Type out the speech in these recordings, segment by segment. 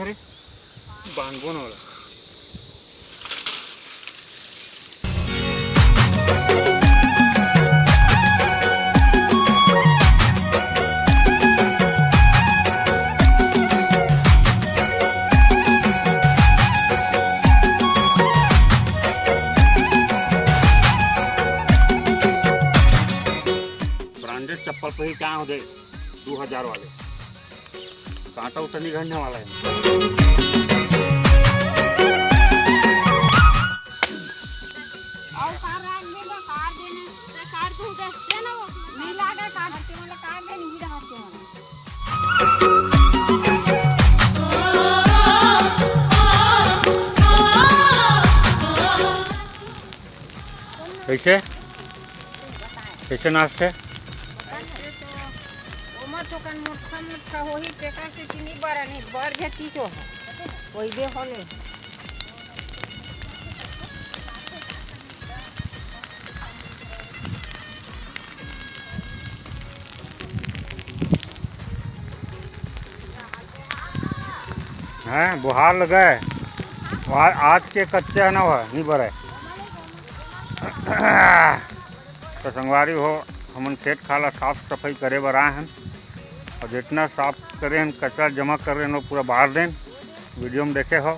रे बांगोन वाला। ब्रांडेड चप्पल पे ही क्या हो जाए 2000 वाले कांटा उतर निकलने वाला है। कैसे कैसे नाचते हैं बुहार लगा है आज के कच्चे है ना वह नहीं बड़े तो संगवारी हो हमन खेत खाला साफ सफाई करे बर आए हैं और जितना साफ करे हैं कचरा जमा कर रहे हैं वो पूरा बाहर दें। वीडियो में देखे हो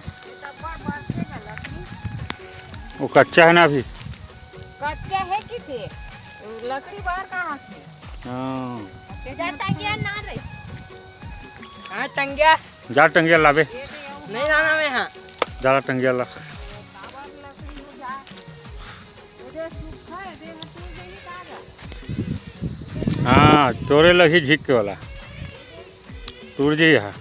वो कच्चा है ना अभी कच्चा है कि थे लकड़ी बाहर कहाँ से हाँ टंगिया जा टंगिया लावे नहीं लाना में हाँ ज़्यादा टंगिया ला हाँ तोरे लगी झीक के वाला टूट जी है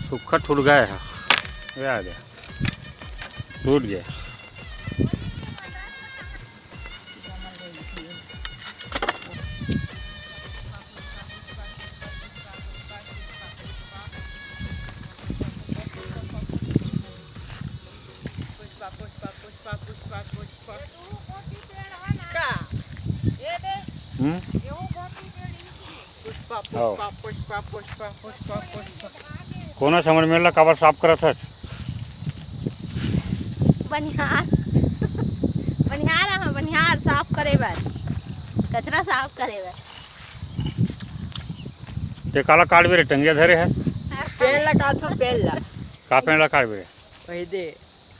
सूखा टूट गया है ये आ गया टूट गया। कोना समझ में काबर साफ करत है बनिहार बनिहार साफ करे बर कचरा साफ करे बर ते काला काट भी रे टंगिया धरे है पेड़ ला काट तो पेड़ ला का पेड़ ला काट भी रे वही दे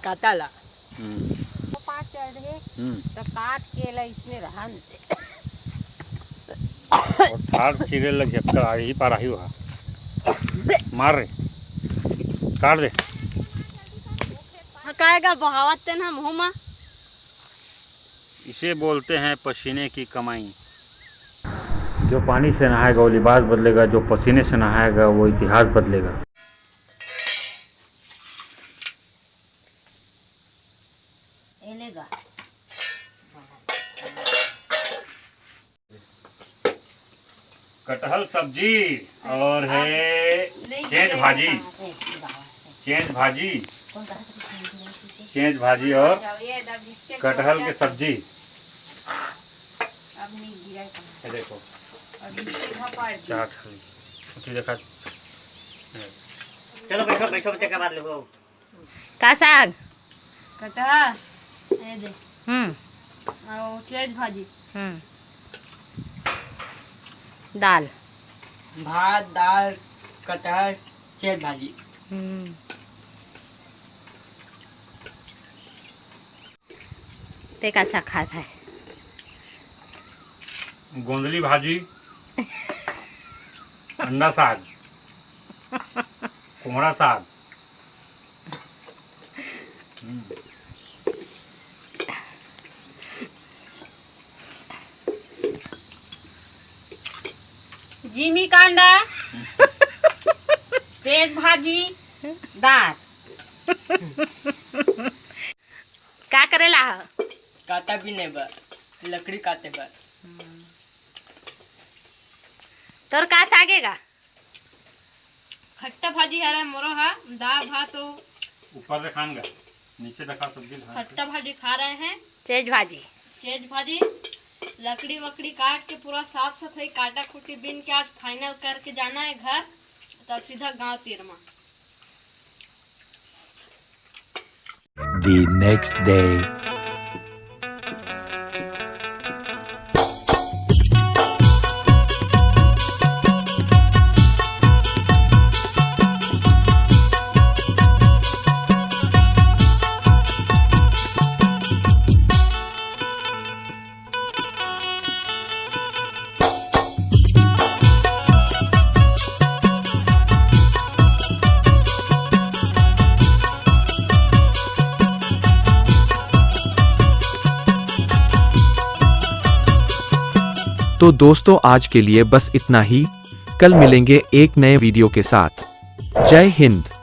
काटा ला पाँच चढ़ गए तो काट के ला इसमें रहन और थार चिरे लग झपका ही पार ही हुआ मार रे काट दे हकाएगा बहावत ना मुँह में इसे बोलते हैं पसीने की कमाई। जो पानी से नहाएगा वो लिबास बदलेगा, जो पसीने से नहाएगा वो इतिहास बदलेगा। कटहल सब्जी और है चेंज भाजी और कटहल की सब्जी। देखो चाट देखा चलो बैठो बैठो बच्चे का बात लो का साग कटहल ये दे और चेज भाजी दाल भात दाल कटहल चेज भाजी। ते का साग खाता है गोंदली भाजी अंडा साग कोहड़ा साग जिमी कांडा तेज भाजी दाल का करेला काटा भी नहीं बा लकड़ी काटे बा तोर का सागेगा खट्टा भाजी हरा मोरो हा दाल भात तो ऊपर से खाएंगे नीचे देखा सब्जी खट्टा भाजी खा रहे हैं तेज भाजी चेज भाजी लकड़ी वकड़ी काट के पूरा साफ सफाई काटा कुटी बीन के आज फाइनल करके जाना है घर, तब सीधा गांव तिरमा। The next day. तो दोस्तों आज के लिए बस इतना ही। कल मिलेंगे एक नए वीडियो के साथ। जय हिंद।